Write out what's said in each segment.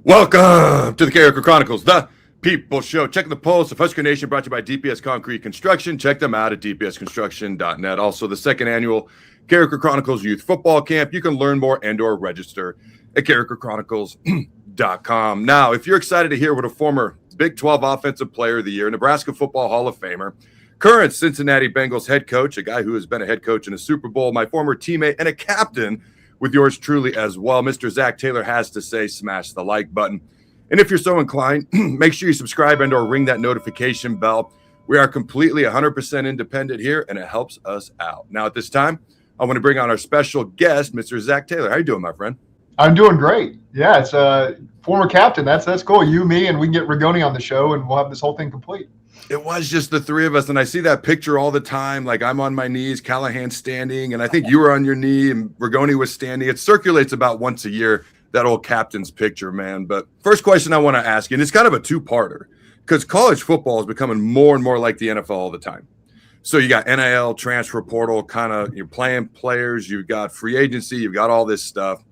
Welcome to the Carriker Chronicles, the People Show. Checking the pulse of Husker Nation, brought to you by DPS Concrete Construction. Check them out at dpsconstruction.net. Also, the second annual Carriker Chronicles Youth Football Camp. You can learn more and or register at carrikerchronicles.com. Now, if you're excited to hear what a former Big 12 Offensive Player of the Year, Nebraska Football Hall of Famer, current Cincinnati Bengals head coach, a guy who has been a head coach in a Super Bowl, my former teammate, and a captain with yours truly as well, Mr. Zac Taylor has to say, smash the like button. And if you're so inclined, make sure you subscribe and or ring that notification bell. We are completely 100% independent here, and it helps us out. Now, at this time, I want to bring on our special guest, Mr. Zac Taylor. How you doing, my friend? I'm doing great. Yeah, it's a former captain. That's cool. You, me, and we can get Rigoni on the show, and we'll have this whole thing complete. It was just the three of us, and I see that picture all the time. Like, I'm on my knees, Callahan's standing, and I think you were on your knee, and Rigoni was standing. It circulates about once a year, that old captain's picture, man. But first question I want to ask you, and it's kind of a two-parter, because college football is becoming more and more like the NFL all the time. So you got NIL, transfer portal, kind of you're playing players, you've got free agency, you've got all this stuff.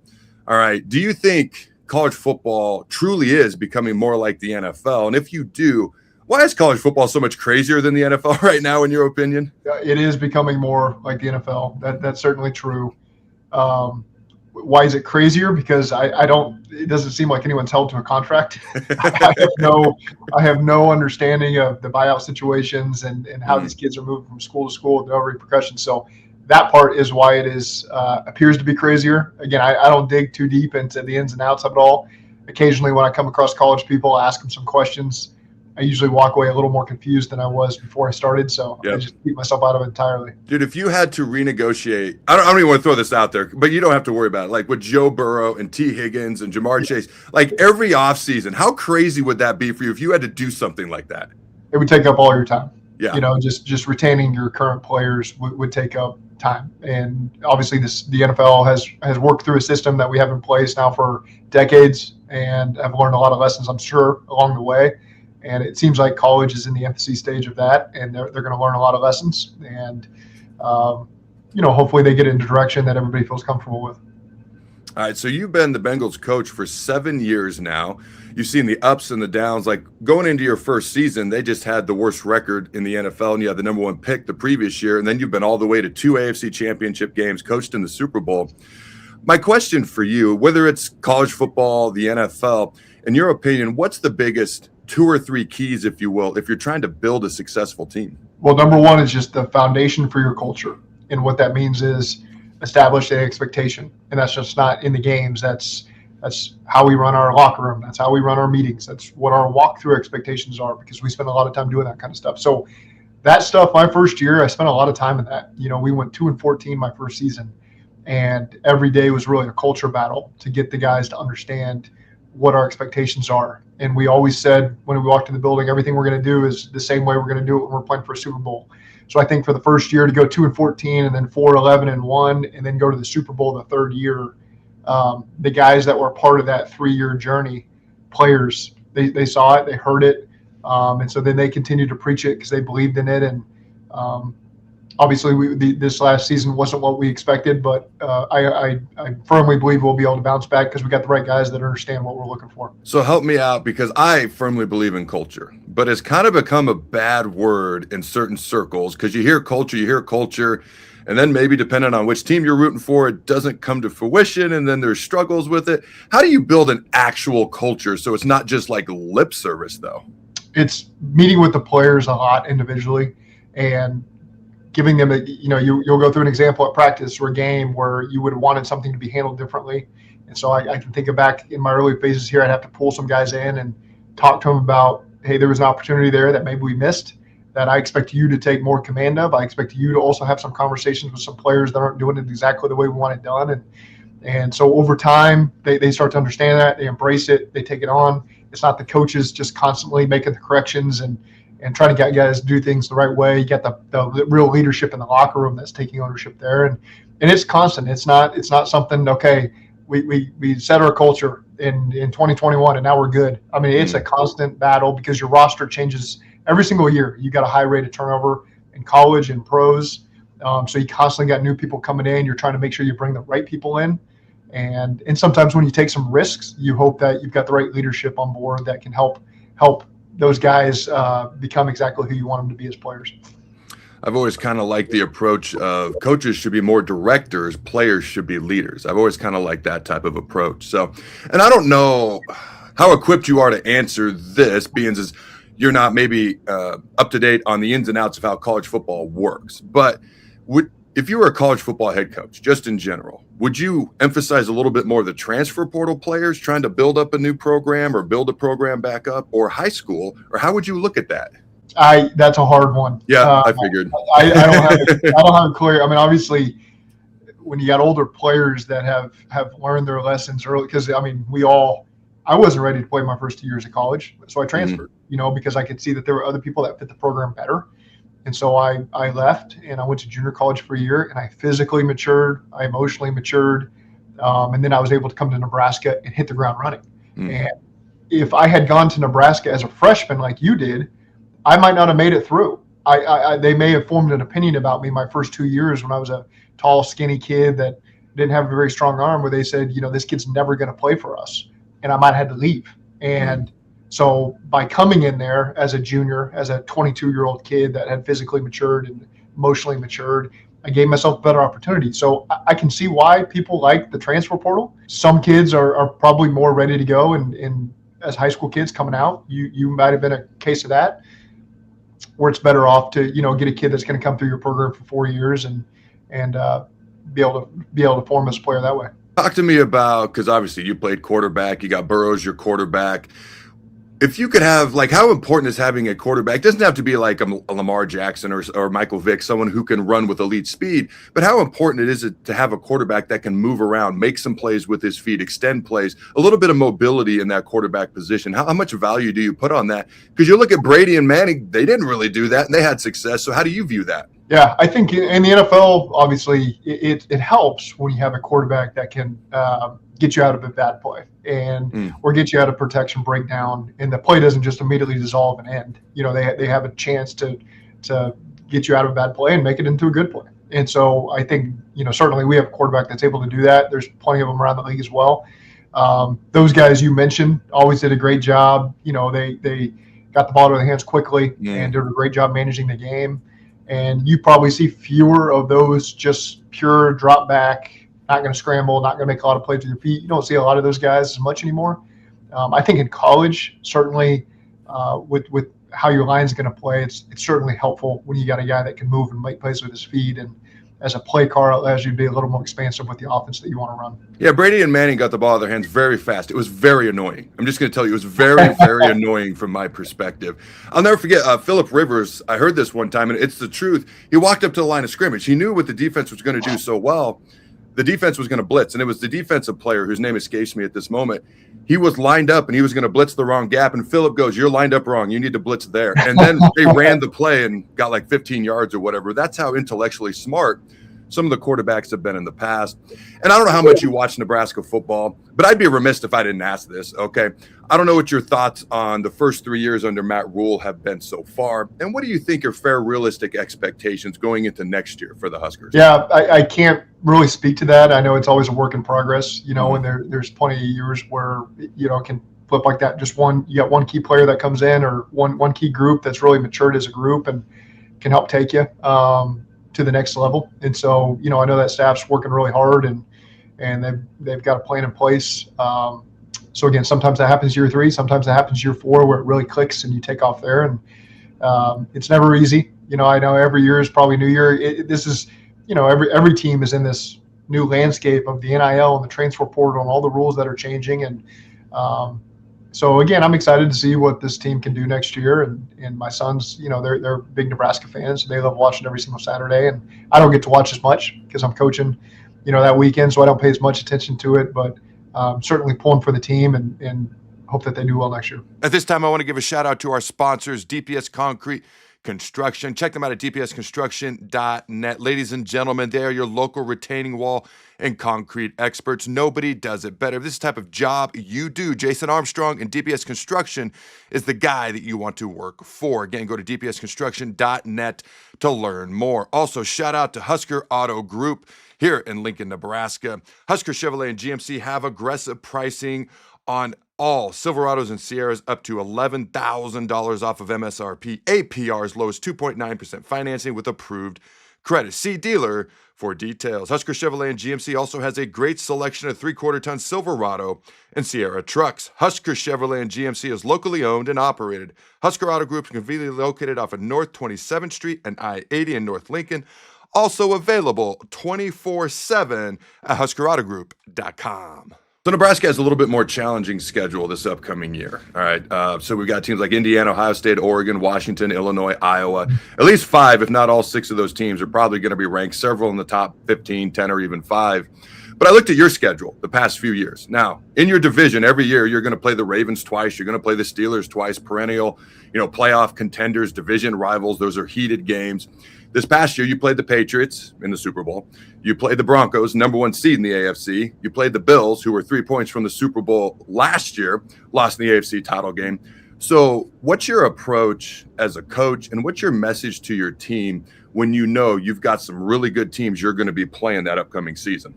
All right, do you think college football truly is becoming more like the NFL? And if you do, why is college football so much crazier than the NFL right now, in your opinion? It is becoming more like the NFL. That's certainly true. Why is it crazier? Because it doesn't seem like anyone's held to a contract. I have no understanding of the buyout situations and how these kids are moving from school to school with no repercussions. So that part is why it is appears to be crazier. Again, I don't dig too deep into the ins and outs of it all. Occasionally when I come across college people, I ask them some questions. I usually walk away a little more confused than I was before I started, so I just keep myself out of it entirely. Dude, if you had to renegotiate, I don't even want to throw this out there, but you don't have to worry about it. Like with Joe Burrow and T. Higgins and Jamar Chase, like every offseason, how crazy would that be for you if you had to do something like that? It would take up all your time. Yeah. You know, just retaining your current players would take up time. And obviously the NFL has worked through a system that we have in place now for decades, and I've learned a lot of lessons, I'm sure, along the way. And it seems like college is in the infancy stage of that, and they're going to learn a lot of lessons. And, hopefully they get into a direction that everybody feels comfortable with. All right, so you've been the Bengals coach for 7 years now. You've seen the ups and the downs. Like going into your first season, they just had the worst record in the NFL, and you had the number one pick the previous year. And then you've been all the way to 2 AFC championship games, coached in the Super Bowl. My question for you, whether it's college football, the NFL, in your opinion, what's the biggest 2 or 3 keys, if you will, if you're trying to build a successful team? Well, number one is just the foundation for your culture. And what that means is establish an expectation. And that's just not in the games. That's how we run our locker room. That's how we run our meetings. That's what our walkthrough expectations are, because we spend a lot of time doing that kind of stuff. So that stuff, my first year, I spent a lot of time in that. You know, we went 2-14 my first season, and every day was really a culture battle to get the guys to understand what our expectations are. And we always said when we walked in the building, everything we're going to do is the same way we're going to do it when we're playing for a Super Bowl. So I think for the first year to go 2-14 and then 4-11-1 and then go to the Super Bowl the third year, the guys that were part of that 3-year journey, players, they saw it, they heard it, and so then they continued to preach it because they believed in it. And obviously, this last season wasn't what we expected, but I firmly believe we'll be able to bounce back because we got the right guys that understand what we're looking for. So help me out, because I firmly believe in culture, but it's kind of become a bad word in certain circles because you hear culture, and then maybe depending on which team you're rooting for, it doesn't come to fruition, and then there's struggles with it. How do you build an actual culture so it's not just like lip service, though? It's meeting with the players a lot individually and giving them you'll go through an example at practice or a game where you would have wanted something to be handled differently. And so I can think of back in my early phases here, I'd have to pull some guys in and talk to them about, hey, there was an opportunity there that maybe we missed that I expect you to take more command of. I expect you to also have some conversations with some players that aren't doing it exactly the way we want it done. And so over time, they start to understand that, they embrace it, they take it on. It's not the coaches just constantly making the corrections and trying to get guys to do things the right way. You get the real leadership in the locker room that's taking ownership there. And it's constant. It's not something, okay, we set our culture in 2021 and now we're good. I mean, it's a constant battle because your roster changes every single year. You got a high rate of turnover in college and pros. So you constantly got new people coming in. You're trying to make sure you bring the right people in. And sometimes when you take some risks, you hope that you've got the right leadership on board that can help those guys become exactly who you want them to be as players. I've always kind of liked the approach of coaches should be more directors, players should be leaders. I've always kind of liked that type of approach. So, and I don't know how equipped you are to answer this, being as you're not maybe up to date on the ins and outs of how college football works. But if you were a college football head coach, just in general, would you emphasize a little bit more the transfer portal players trying to build up a new program or build a program back up, or high school, or how would you look at that? That's a hard one. Yeah, I figured. I don't have a clear. I mean, obviously, when you got older players that have learned their lessons early, because I mean, I wasn't ready to play my first 2 years of college, so I transferred. Because I could see that there were other people that fit the program better, and so I left and I went to junior college for a year, and I physically matured, I emotionally matured, and then I was able to come to Nebraska and hit the ground running. And if I had gone to Nebraska as a freshman like you did, I might not have made it through. They may have formed an opinion about me my first 2 years when I was a tall, skinny kid that didn't have a very strong arm, where they said, this kid's never going to play for us. And I might have had to leave. And so by coming in there as a junior, as a 22-year-old kid that had physically matured and emotionally matured, I gave myself a better opportunity. So I can see why people like the transfer portal. Some kids are probably more ready to go. And as high school kids coming out, you might have been a case of that, where it's better off to get a kid that's going to come through your program for 4 years and be able to form as a player that way. Talk to me about, because obviously you played quarterback, you got Burrows, your quarterback. If you could have, how important is having a quarterback? It doesn't have to be like a Lamar Jackson or Michael Vick, someone who can run with elite speed, but how important is it to have a quarterback that can move around, make some plays with his feet, extend plays, a little bit of mobility in that quarterback position? How much value do you put on that? Because you look at Brady and Manning, they didn't really do that, and they had success. So how do you view that? Yeah, I think in the NFL, obviously, it helps when you have a quarterback that can get you out of a bad play or get you out of protection breakdown, and the play doesn't just immediately dissolve and end. They have a chance to get you out of a bad play and make it into a good play. And so I think, certainly we have a quarterback that's able to do that. There's plenty of them around the league as well. Those guys you mentioned always did a great job. They got the ball to their hands quickly and did a great job managing the game. And you probably see fewer of those just pure drop back, not going to scramble, not going to make a lot of plays with your feet. You don't see a lot of those guys as much anymore. I think in college, certainly with how your line's going to play, it's certainly helpful when you got a guy that can move and make plays with his feet. And as a play caller, it allows you to be a little more expansive with the offense that you want to run. Yeah, Brady and Manning got the ball out of their hands very fast. It was very annoying. I'm just going to tell you, it was very, very annoying from my perspective. I'll never forget Phillip Rivers. I heard this one time, and it's the truth. He walked up to the line of scrimmage. He knew what the defense was going to do so well. The defense was going to blitz, and it was the defensive player whose name escapes me at this moment. He was lined up, and he was going to blitz the wrong gap, and Phillip goes, "You're lined up wrong. You need to blitz there." And then they ran the play and got like 15 yards or whatever. That's how intellectually smart some of the quarterbacks have been in the past. And I don't know how much you watch Nebraska football, but I'd be remiss if I didn't ask this, okay? I don't know what your thoughts on the first 3 years under Matt Rhule have been so far, and what do you think are fair, realistic expectations going into next year for the Huskers? Yeah, I can't really speak to that. I know it's always a work in progress, and there's plenty of years where, it can flip like that. You got one key player that comes in, or one key group that's really matured as a group and can help take you to the next level. And so, I know that staff's working really hard and they've got a plan in place. So again, sometimes that happens year 3, sometimes that happens year 4 where it really clicks and you take off there. And it's never easy. I know every year is probably New Year. This is, every team is in this new landscape of the NIL and the transfer portal and all the rules that are changing. And so again, I'm excited to see what this team can do next year. And my sons, they're big Nebraska fans. So they love watching every single Saturday. And I don't get to watch as much because I'm coaching, that weekend. So I don't pay as much attention to it. But certainly pulling for the team and hope that they do well next year. At this time, I want to give a shout out to our sponsors, DPS Concrete, Construction. Check them out at dpsconstruction.net. Ladies and gentlemen, they are your local retaining wall and concrete experts. Nobody does it better. If this is the type of job you do, Jason Armstrong and DPS Construction is the guy that you want to work for. Again, go to dpsconstruction.net to learn more. Also, shout out to Husker Auto Group here in Lincoln, Nebraska. Husker Chevrolet and GMC have aggressive pricing on all Silverados and Sierras up to $11,000 off of MSRP. APR as low as 2.9% financing with approved credit. See dealer for details. Husker Chevrolet and GMC also has a great selection of 3/4-ton Silverado and Sierra trucks. Husker Chevrolet and GMC is locally owned and operated. Husker Auto Group is conveniently located off of North 27th Street and I-80 in North Lincoln. Also available 24/7 at huskerautogroup.com. So Nebraska has a little bit more challenging schedule this upcoming year. All right. So we've got teams like Indiana, Ohio State, Oregon, Washington, Illinois, Iowa. At least 5, if not all 6 of those teams are probably going to be ranked, several in the top 15, 10, or even 5. But I looked at your schedule the past few years. Now, in your division, every year you're going to play the Ravens twice. You're going to play the Steelers twice, perennial, playoff contenders, division rivals. Those are heated games. This past year, you played the Patriots in the Super Bowl. You played the Broncos, #1 seed in the AFC. You played the Bills, who were 3 points from the Super Bowl last year, lost in the AFC title game. So what's your approach as a coach, and what's your message to your team when you know you've got some really good teams you're going to be playing that upcoming season?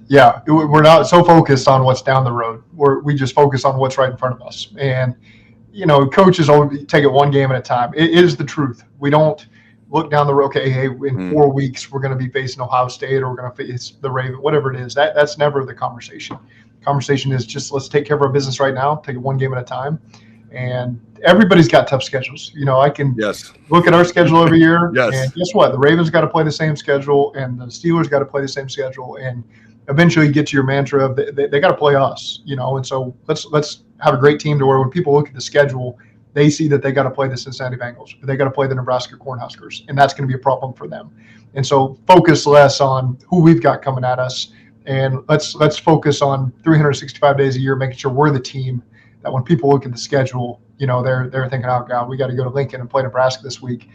Yeah, we're not so focused on what's down the road. We just focus on what's right in front of us. And, coaches always take it one game at a time. It is the truth. We don't look down the road, okay, hey, in 4 weeks, we're going to be facing Ohio State or we're going to face the Raven, whatever it is. That's never the conversation. Conversation is just let's take care of our business right now, take it one game at a time. And everybody's got tough schedules. I can look at our schedule every year, and guess what? The Ravens got to play the same schedule, and the Steelers got to play the same schedule, and eventually you get to your mantra of they got to play us, And so let's have a great team to where when people look at the schedule, they see that they got to play the Cincinnati Bengals, but they got to play the Nebraska Cornhuskers, and that's going to be a problem for them. And so focus less on who we've got coming at us, and let's focus on 365 days a year, making sure we're the team that when people look at the schedule, they're thinking, oh God, we got to go to Lincoln and play Nebraska this week.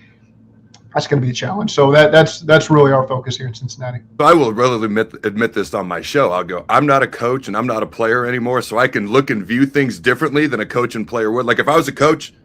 That's going to be a challenge. So that's really our focus here in Cincinnati. So I will readily admit this on my show. I'll go, I'm not a coach and I'm not a player anymore, so I can look and view things differently than a coach and player would. Like if I was a coach,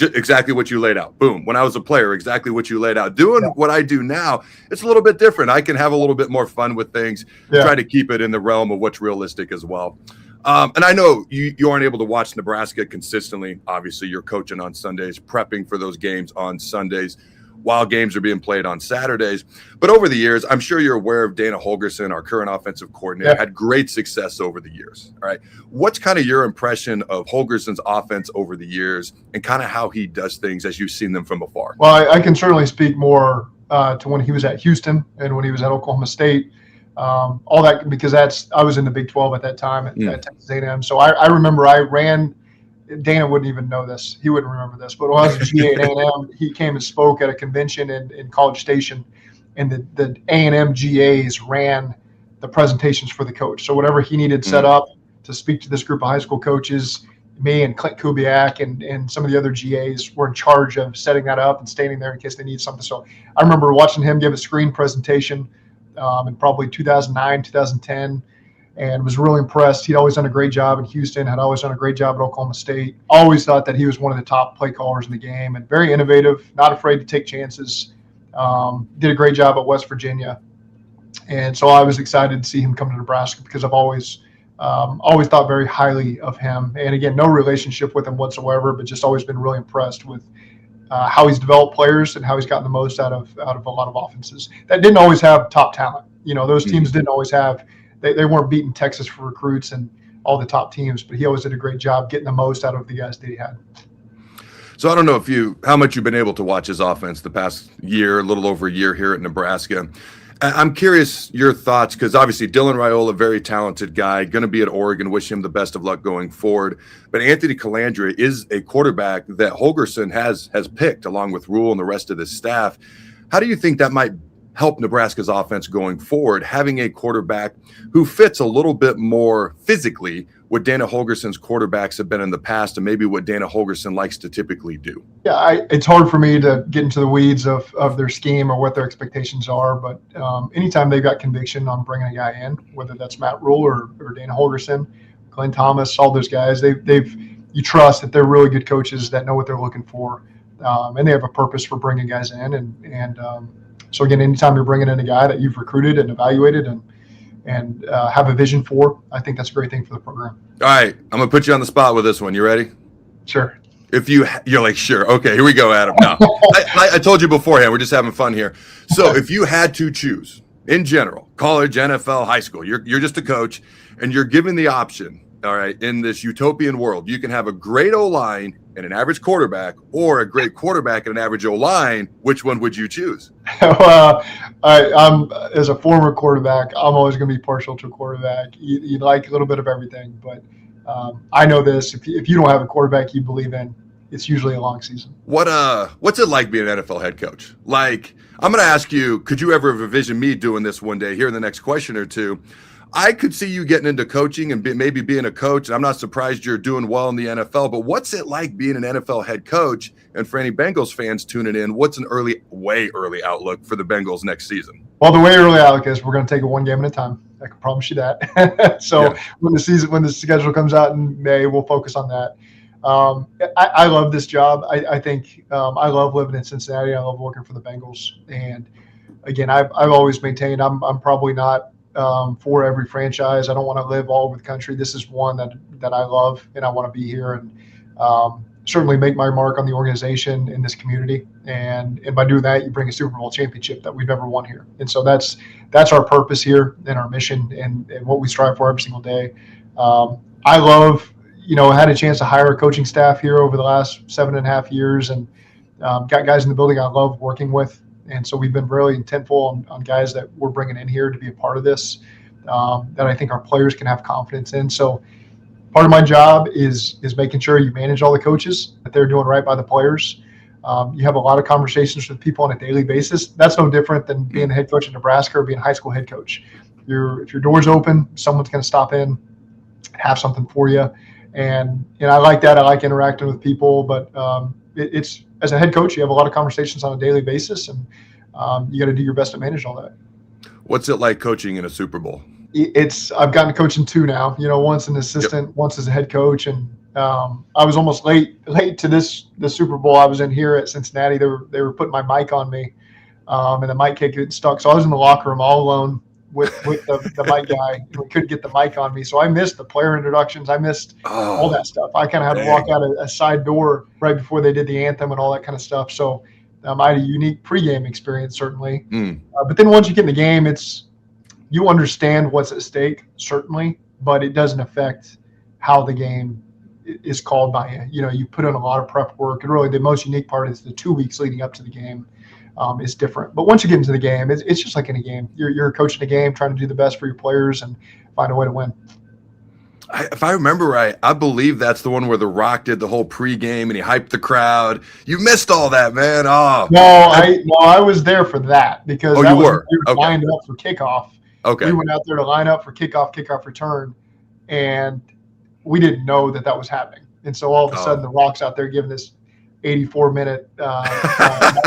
exactly what you laid out. Boom. When I was a player, exactly what you laid out. Doing what I do now, it's a little bit different. I can have a little bit more fun with things, try to keep it in the realm of what's realistic as well. And I know you aren't able to watch Nebraska consistently. Obviously, you're coaching on Sundays, prepping for those games on Sundays, while games are being played on Saturdays. But over the years, I'm sure you're aware of Dana Holgorsen, our current offensive coordinator, had great success over the years. All right. What's kind of your impression of Holgorsen's offense over the years and kind of how he does things as you've seen them from afar? Well, I can certainly speak more to when he was at Houston and when he was at Oklahoma State. All that because I was in the Big 12 at that time at Texas A&M. So I remember I ran. Dana wouldn't even know this. He wouldn't remember this. But when I was a GA at A&M, he came and spoke at a convention in College Station, and the A&M GAs ran the presentations for the coach. So whatever he needed set up to speak to this group of high school coaches, me and Clint Kubiak and some of the other GAs were in charge of setting that up and standing there in case they need something. So I remember watching him give a screen presentation in probably 2009, 2010. And was really impressed. He'd always done a great job in Houston, had always done a great job at Oklahoma State. Always thought that he was one of the top play callers in the game and very innovative, not afraid to take chances. Did a great job at West Virginia. And so I was excited to see him come to Nebraska because I've always thought very highly of him. And again, no relationship with him whatsoever, but just always been really impressed with how he's developed players and how he's gotten the most out of a lot of offenses that didn't always have top talent. Those teams didn't always have. They weren't beating Texas for recruits and all the top teams, but he always did a great job getting the most out of the guys that he had. So I don't know how much you've been able to watch his offense the past year, a little over a year here at Nebraska. I'm curious your thoughts because obviously Dylan Raiola, very talented guy, going to be at Oregon. Wish him the best of luck going forward. But Anthony Colandrea is a quarterback that Holgorsen has picked along with Rhule and the rest of the staff. How do you think that might help Nebraska's offense going forward, having a quarterback who fits a little bit more physically what Dana Holgorsen's quarterbacks have been in the past and maybe what Dana Holgorsen likes to typically do? Yeah, it's hard for me to get into the weeds of their scheme or what their expectations are, but anytime they've got conviction on bringing a guy in, whether that's Matt Rhule or Dana Holgorsen, Glenn Thomas, all those guys, you trust that they're really good coaches that know what they're looking for, and they have a purpose for bringing guys in. And so again, anytime you're bringing in a guy that you've recruited and evaluated and have a vision for, I think that's a great thing for the program. All right, I'm gonna put you on the spot with this one. You ready? Sure. If you're like, sure, okay, here we go, Adam. No, I told you beforehand, we're just having fun here. So if you had to choose in general, college, NFL, high school, you're just a coach, and you're given the option. All right, in this utopian world, you can have a great O-line and an average quarterback, or a great quarterback and an average O-line. Which one would you choose? Well, I'm as a former quarterback, I'm always going to be partial to a quarterback. You like a little bit of everything, but I know this: if you don't have a quarterback you believe in, it's usually a long season. What's it like being an NFL head coach? Like, I'm going to ask you, could you ever have envisioned me doing this one day here in the next question or two? I could see you getting into coaching and maybe being a coach, and I'm not surprised you're doing well in the NFL, but what's it like being an NFL head coach? And for any Bengals fans tuning in, what's an way early outlook for the Bengals next season? Well, the way early outlook is we're going to take it one game at a time. I can promise you that. So when the schedule comes out in May, we'll focus on that. I love this job. I think I love living in Cincinnati. I love working for the Bengals. And again, I've always maintained I'm probably not for every franchise. I don't want to live all over the country. This is one that I love, and I want to be here and certainly make my mark on the organization in this community. And by doing that, you bring a Super Bowl championship that we've never won here. And so that's our purpose here and our mission and what we strive for every single day. I love, had a chance to hire a coaching staff here over the last 7.5 years and got guys in the building I love working with. And so we've been really intentful on guys that we're bringing in here to be a part of this, that I think our players can have confidence in. So part of my job is making sure you manage all the coaches, that they're doing right by the players. You have a lot of conversations with people on a daily basis. That's no different than being a head coach in Nebraska or being a high school head coach. If your door's open, someone's going to stop in, have something for you. And I like that. I like interacting with people, but it's as a head coach, you have a lot of conversations on a daily basis, and you got to do your best to manage all that. What's it like coaching in a Super Bowl? I've gotten to coach in 2 now. Once an assistant, once as a head coach, and I was almost late to the Super Bowl. I was in here at Cincinnati. They were putting my mic on me, and the mic kick got stuck. So I was in the locker room all alone with the mic guy, and we couldn't get the mic on me. So I missed the player introductions. I missed all that stuff. I kind of had to walk out a side door right before they did the anthem and all that kind of stuff. So I had a unique pregame experience, certainly. But then once you get in the game, you understand what's at stake, certainly, but it doesn't affect how the game is called by you. You put in a lot of prep work, and really the most unique part is the 2 weeks leading up to the game. Is different. But once you get into the game, it's just like any game. You're coaching a game, trying to do the best for your players and find a way to win. If I remember right, I believe that's the one where The Rock did the whole pregame and he hyped the crowd. You missed all that, man. Oh, no, I was there for that because you were lined up for kickoff. Okay, we went out there to line up for kickoff return, and we didn't know that was happening. And so all of a sudden, The Rock's out there giving this 84-minute, and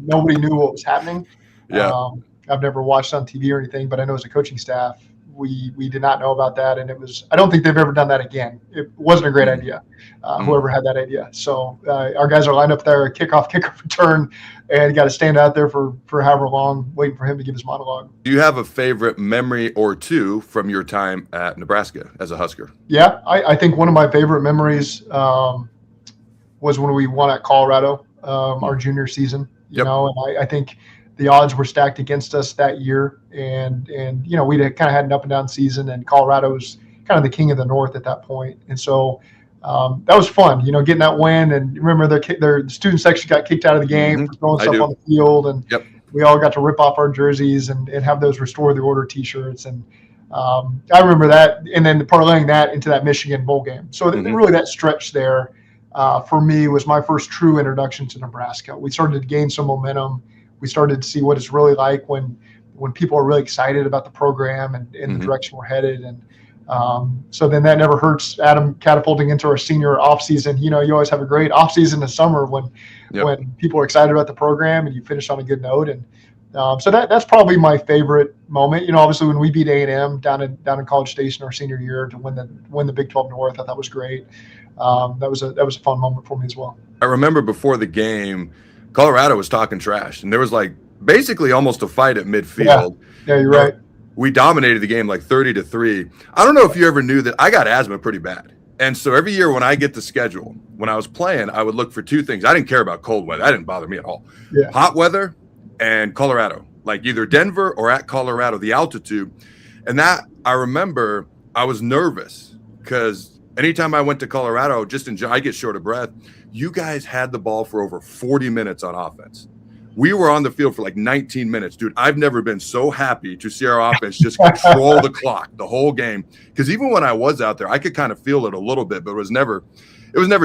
nobody knew what was happening. Yeah. I've never watched on TV or anything, but I know as a coaching staff, we did not know about that, and I don't think they've ever done that again. It wasn't a great idea, whoever had that idea. So our guys are lined up there, kickoff return, and got to stand out there for however long, waiting for him to give his monologue. Do you have a favorite memory or two from your time at Nebraska as a Husker? Yeah, I think one of my favorite memories was when we won at Colorado our junior season, and I think the odds were stacked against us that year. And we kind of had an up and down season, and Colorado was kind of the king of the North at that point. And so that was fun, getting that win. And remember their student section got kicked out of the game for throwing stuff on the field. And we all got to rip off our jerseys and have those Restore the Order t-shirts. And I remember that. And then parlaying that into that Michigan bowl game. So really that stretch there, for me, was my first true introduction to Nebraska. We started to gain some momentum. we started to see what it's really like when people are really excited about the program and the direction we're headed. And so then that never hurts Adam catapulting into our senior off season. You always have a great off season in summer when people are excited about the program and you finish on a good note. And so that's probably my favorite moment. Obviously when we beat A&M down in College Station our senior year to win the Big 12 North, I thought was great. That was a fun moment for me as well. I remember before the game, Colorado was talking trash, and there was like basically almost a fight at midfield. Yeah, you're right. We dominated the game like 30-3. I don't know if you ever knew that I got asthma pretty bad. And so every year when I get the schedule, when I was playing, I would look for two things. I didn't care about cold weather. That didn't bother me at all. Yeah. Hot weather and Colorado, like either Denver or at Colorado, the altitude. And that I remember I was nervous because anytime I went to Colorado, I get short of breath. You guys had the ball for over 40 minutes on offense. We were on the field for like 19 minutes. Dude, I've never been so happy to see our offense just control the clock the whole game. Because even when I was out there, I could kind of feel it a little bit, but it was never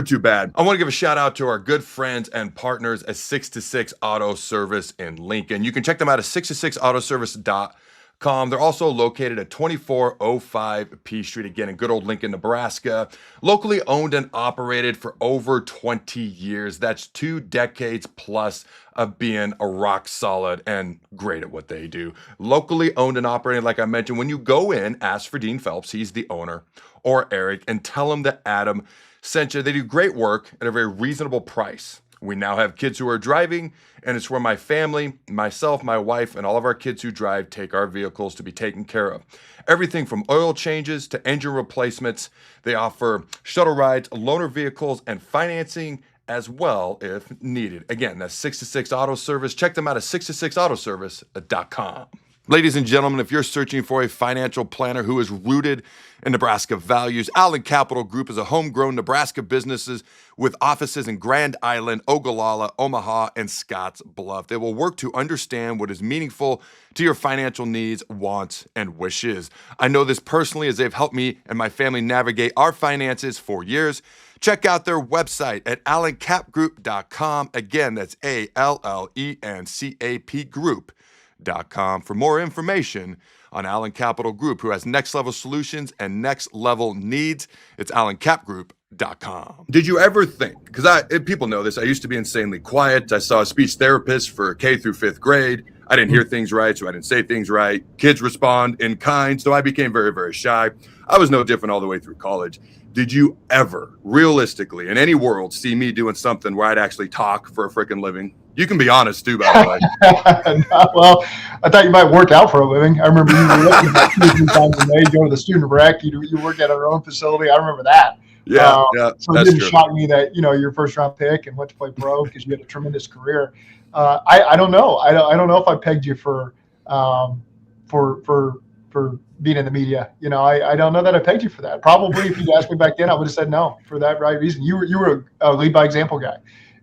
too bad. I want to give a shout out to our good friends and partners at 626 Auto Service in Lincoln. You can check them out at 626autoservice.com. They're also located at 2405 P Street, again, in good old Lincoln, Nebraska. Locally owned and operated for over 20 years. That's 2 decades plus of being a rock solid and great at what they do. Locally owned and operated, like I mentioned, when you go in, ask for Dean Phelps, he's the owner, or Eric, and tell him that Adam sent you. They do great work at a very reasonable price. We now have kids who are driving, and it's where my family, myself, my wife, and all of our kids who drive take our vehicles to be taken care of. Everything from oil changes to engine replacements. They offer shuttle rides, loaner vehicles, and financing as well if needed. Again, that's 626 Auto Service. Check them out at 626autoservice.com. Ladies and gentlemen, if you're searching for a financial planner who is rooted in Nebraska values, Allen Capital Group is a homegrown Nebraska business with offices in Grand Island, Ogallala, Omaha, and Scotts Bluff. They will work to understand what is meaningful to your financial needs, wants, and wishes. I know this personally as they've helped me and my family navigate our finances for years. Check out their website at allencapgroup.com. Again, that's ALLENCAP Group.com for more information on Allen Capital Group, who has next level solutions and next level needs. It's allencapgroup.com. Did you ever think, because people know this, I used to be insanely quiet. I saw a speech therapist for K through 5th grade. I didn't hear things right, so I didn't say things right. Kids respond in kind, so I became very, very shy. I was no different all the way through college. Did you ever, realistically, in any world, see me doing something where I'd actually talk for a freaking living? You can be honest, too, by the way. Well, I thought you might work out for a living. I remember you were looking at 2 or 3 times a day, go to the student rec. You work at our own facility. I remember that. Yeah, so it didn't shock me that you're a first-round pick and went to play pro because you had a tremendous career. I don't know. I don't know if I pegged you for being in the media. I don't know that I pegged you for that. Probably if you'd asked me back then, I would have said no for that right reason. You were a lead by example guy.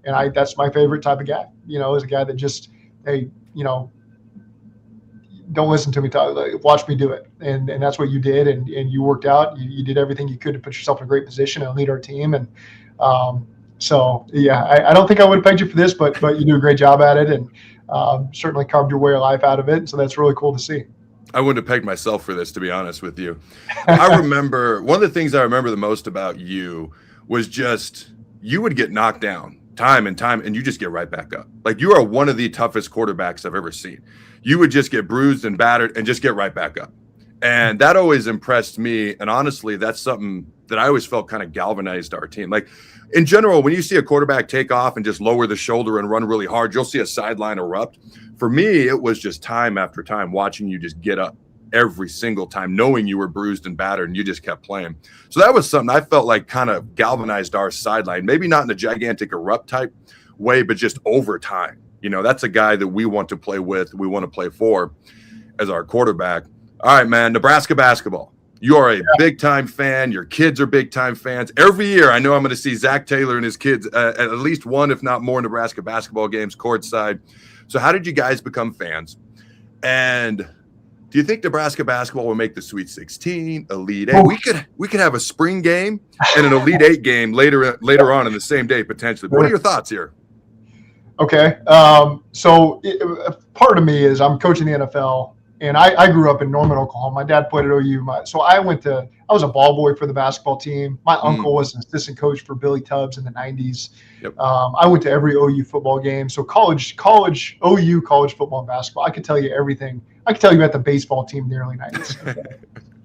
And that's my favorite type of guy, is a guy that just, hey, don't listen to me talk, watch me do it. And that's what you did. And you worked out, you did everything you could to put yourself in a great position and lead our team. And so, yeah, I don't think I would have pegged you for this, but you do a great job at it and certainly carved your way of life out of it. So that's really cool to see. I wouldn't have pegged myself for this, to be honest with you. I remember, one of the things I remember the most about you was just, you would get knocked down time and time, and you just get right back up. Like, you are one of the toughest quarterbacks I've ever seen. You would just get bruised and battered and just get right back up. And that always impressed me. And honestly, that's something that I always felt kind of galvanized our team. Like, in general, when you see a quarterback take off and just lower the shoulder and run really hard, you'll see a sideline erupt. For me, it was just time after time watching you just get up every single time, knowing you were bruised and battered, and you just kept playing. So that was something I felt like kind of galvanized our sideline, maybe not in a gigantic erupt type way, but just over time. That's a guy that we want to play with, we want to play for as our quarterback. All right, man, Nebraska basketball. You are a big-time fan. Your kids are big-time fans. Every year, I know I'm going to see Zac Taylor and his kids at least one, if not more, Nebraska basketball games courtside. So how did you guys become fans? And do you think Nebraska basketball will make the Sweet 16, Elite 8? We could have a spring game and an Elite 8 game later on in the same day, potentially. What are your thoughts here? Okay. Part of me is I'm coaching the NFL, and I grew up in Norman, Oklahoma. My dad played at OU. So I was a ball boy for the basketball team. My uncle was an assistant coach for Billy Tubbs in the 90s. Yep. I went to every OU football game. So college football and basketball, I could tell you everything. I could tell you about the baseball team in the early 90s. Okay?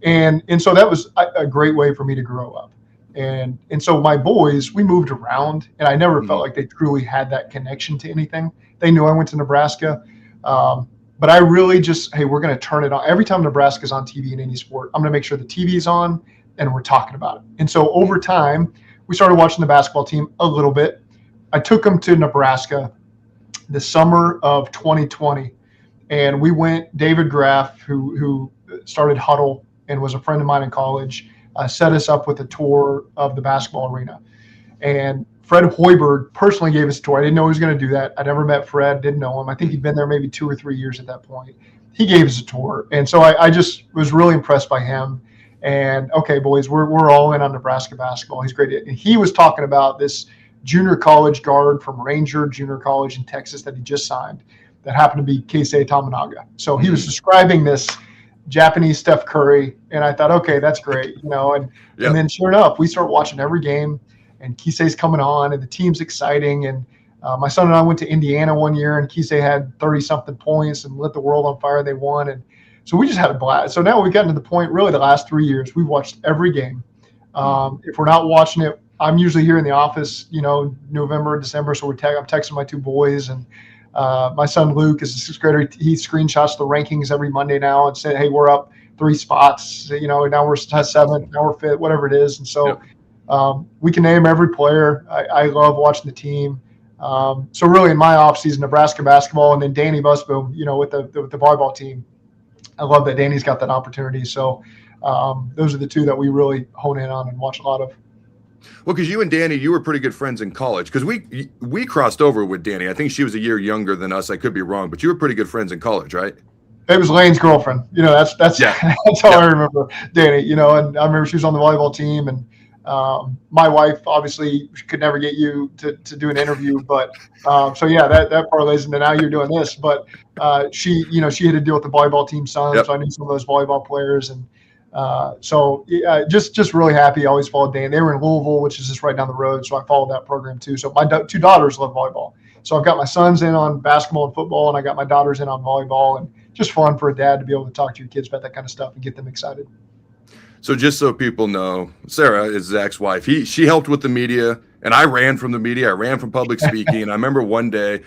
and so that was a great way for me to grow up. And so my boys, we moved around, and I never felt like they truly had that connection to anything. They knew I went to Nebraska, but I really just, hey, we're going to turn it on. Every time Nebraska's on TV in any sport, I'm going to make sure the TV's on and we're talking about it. And so over time, we started watching the basketball team a little bit. I took them to Nebraska the summer of 2020, and we went. David Graff, who started Huddle and was a friend of mine in college, set us up with a tour of the basketball arena. And Fred Hoiberg personally gave us a tour. I didn't know he was going to do that. I never met Fred, didn't know him. I think he'd been there maybe 2 or 3 years at that point. He gave us a tour. And so I just was really impressed by him. And, okay, boys, we're all in on Nebraska basketball. He's great. And he was talking about this junior college guard from Ranger Junior College in Texas that he just signed that happened to be Keisei Tamanaga. So he was describing this Japanese Steph Curry, and I thought, okay, that's great, and then sure enough, we start watching every game, and Keisei's coming on, and the team's exciting, and my son and I went to Indiana one year, and Keisei had 30-something points and lit the world on fire. They won, and so we just had a blast. So now we've gotten to the point, really the last 3 years, we've watched every game. If we're not watching it, I'm usually here in the office, November, December, so I'm texting my 2 boys, and my son Luke is a 6th grader. He screenshots the rankings every Monday now and said, hey, we're up 3 spots. Now we're 7th, now we're 5th, whatever it is. And so we can name every player. I love watching the team. So really in my offseason, Nebraska basketball, and then Danny Busbo, with the volleyball team. I love that Danny's got that opportunity. So those are the 2 that we really hone in on and watch a lot of. Well, because you and Danny, you were pretty good friends in college. Because we crossed over with Danny. I think she was a year younger than us. I could be wrong, but you were pretty good friends in college, right? It was Lane's girlfriend. That's that's all I remember. Danny. And I remember she was on the volleyball team, and my wife obviously could never get you to do an interview, but that parlays into now you're doing this. But she had to deal with the volleyball team son, so I knew some of those volleyball players, and. Just really happy. I always followed Dan. They were in Louisville, which is just right down the road, so I followed that program too. So my 2 daughters love volleyball. So I've got my sons in on basketball and football, and I got my daughters in on volleyball, and just fun for a dad to be able to talk to your kids about that kind of stuff and get them excited. So just so people know, Sarah is Zac's wife. She helped with the media, and I ran from the media. I ran from public speaking, and I remember one day,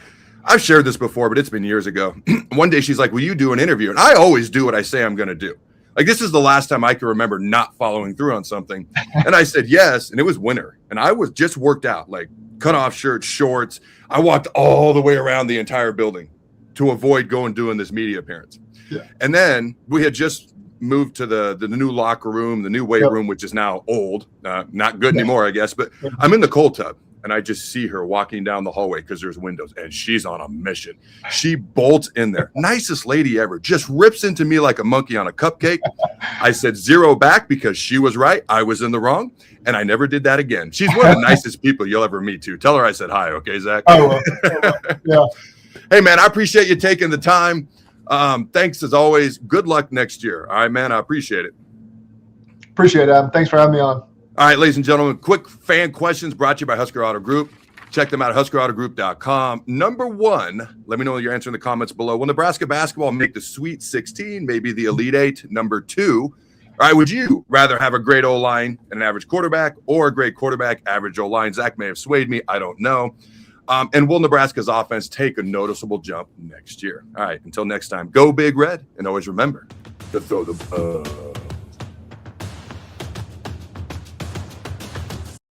I've shared this before, but it's been years ago. One day she's like, will you do an interview? And I always do what I say I'm going to do. Like, this is the last time I can remember not following through on something. And I said yes, and it was winter. And I was just worked out, like cut off shirts, shorts. I walked all the way around the entire building to avoid doing this media appearance. Yeah. And then we had just moved to the new locker room, the new weight room, which is now old, not good anymore, I guess. But I'm in the cold tub, and I just see her walking down the hallway because there's windows, and she's on a mission. She bolts in there. Nicest lady ever. Just rips into me like a monkey on a cupcake. I said 0 back because she was right. I was in the wrong, and I never did that again. She's one of the nicest people you'll ever meet, too. Tell her I said hi, okay, Zac? I will. Yeah. Hey, man, I appreciate you taking the time. Thanks, as always. Good luck next year. All right, man, I appreciate it. Appreciate it, Adam. Thanks for having me on. All right, ladies and gentlemen, quick fan questions brought to you by Husker Auto Group. Check them out at huskerautogroup.com. Number 1, let me know your answer in the comments below. Will Nebraska basketball make the Sweet 16, maybe the Elite 8? Number 2, all right, would you rather have a great O-line and an average quarterback, or a great quarterback, average O-line? Zac may have swayed me. I don't know. And will Nebraska's offense take a noticeable jump next year? All right, until next time, go Big Red, and always remember to throw the